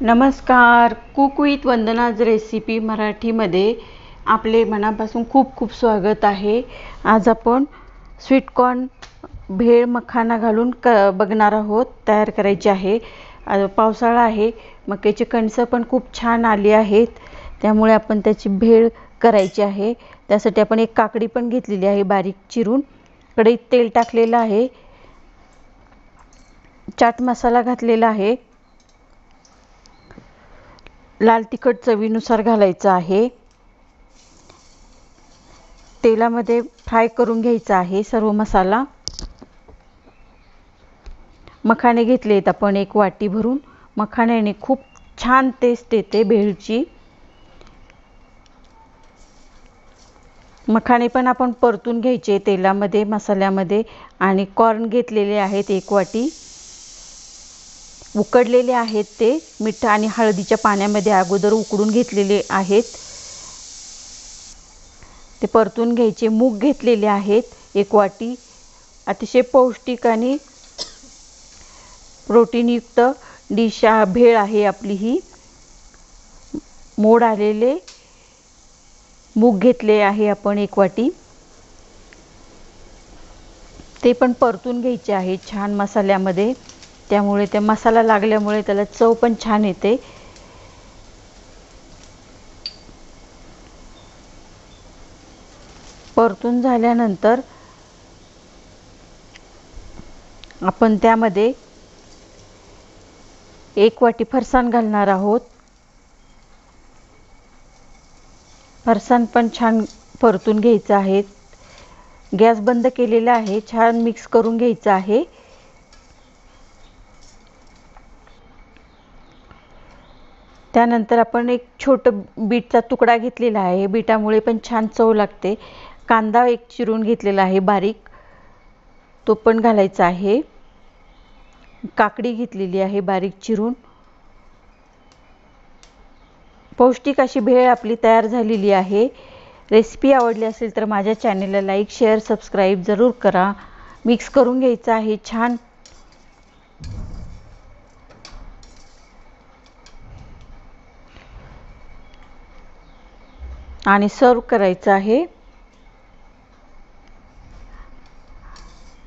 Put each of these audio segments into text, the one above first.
नमस्कार. Cook with वंदनाज recipe मराठीमध्ये आपले मनापासून खूप खूप स्वागत आहे. आज आपण स्वीटकॉर्न भेळ मखाना घालून बघणार आहोत. तयार करायचे आहे. पावसाळा आहे, मक्याची कणसं पण खूप छान आली आहेत, त्यामुळे आपण त्याची भेळ करायची आहे. त्यासाठी आपण एक काकडी पण घेतलेली आहे बारीक चिरून. कढईत तेल टाकलेलं आहे, चाट मसाला घातलेला आहे, लाल तिखट चवीनुसार घालायचा आहे. तेलामध्ये फ्राय करून घ्यायचा आहे सर्व मसाला. मखाने घेतले आहेत आपण एक वाटी भरून. मखाण्याने खूप छान टेस्ट येते भेळची. मखाने पण आपण परतून घ्यायचे तेलामध्ये मसाल्यामध्ये. आणि कॉर्न घेतलेले आहेत एक वाटी, उकडलेले आहेत ते मीठ आणि हळदीच्या पाण्यामध्ये अगोदर उकडून घेतलेले आहेत, ते परतून घ्यायचे. मूग घेतलेले आहेत एक वाटी. अतिशय पौष्टिक आणि प्रोटीनयुक्त डिश भेळ आहे आपली ही. मोड आलेले मूग घेतले आहे आपण एक वाटी, ते पण परतून घ्यायचे आहे छान मसाल्यामध्ये. त्यामुळे ते मसाला लागल्यामुळे त्याला चव पण छान येते. परतून झाल्यानंतर आपण त्यामध्ये एक वाटी फरसाण घालणार आहोत. फरसाण पण छान परतून घ्यायचं आहे. गॅस बंद केलेला आहे. छान मिक्स करून घ्यायचं आहे. त्यानंतर आपण एक छोटं बीटचा तुकडा घेतलेला आहे. बीटामुळे पण छान चव लागते. कांदा एक चिरून घेतलेला आहे बारीक, तो पण घालायचा आहे. काकडी घेतलेली आहे बारीक चिरून. पौष्टिक अशी भेळ आपली तयार झालेली आहे. रेसिपी आवडली असेल तर माझ्या चॅनेलला लाईक, शेअर, सबस्क्राईब जरूर करा. मिक्स करून घ्यायचं आहे छान. आणि सर्व करायचं आहे.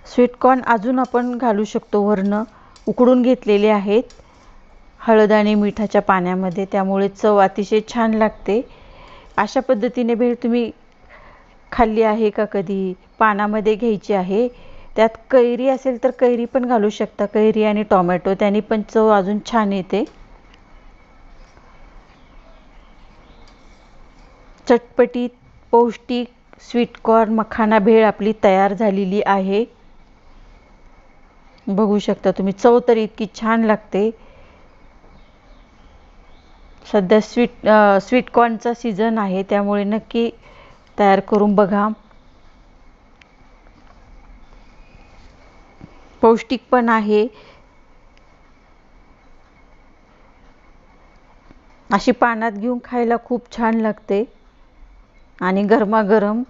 स्वीटकॉर्न अजून आपण घालू शकतो वरनं. उकडून घेतलेले आहेत हळद आणि मिठाच्या पाण्यामध्ये, त्यामुळे चव अतिशय छान लागते. अशा पद्धतीने भेळ तुम्ही खाल्ली आहे का कधी? पानामध्ये घ्यायची आहे. त्यात कैरी असेल तर कैरी पण घालू शकता, कैरी आणि टोमॅटो, त्याने पण चव अजून छान येते. चटपटीत पौष्टिक स्वीटकॉर्न मखाना भेळ आपली तयार झालेली आहे. बघू शकता तुम्ही, चव तर इतकी छान लागते. सध्या स्वीटकॉर्नचा सीझन आहे, त्यामुळे नक्की तयार करून बघा. पौष्टिक पण आहे. अशी पानात घेऊन खायला खूप छान लागते आणि गरमागरम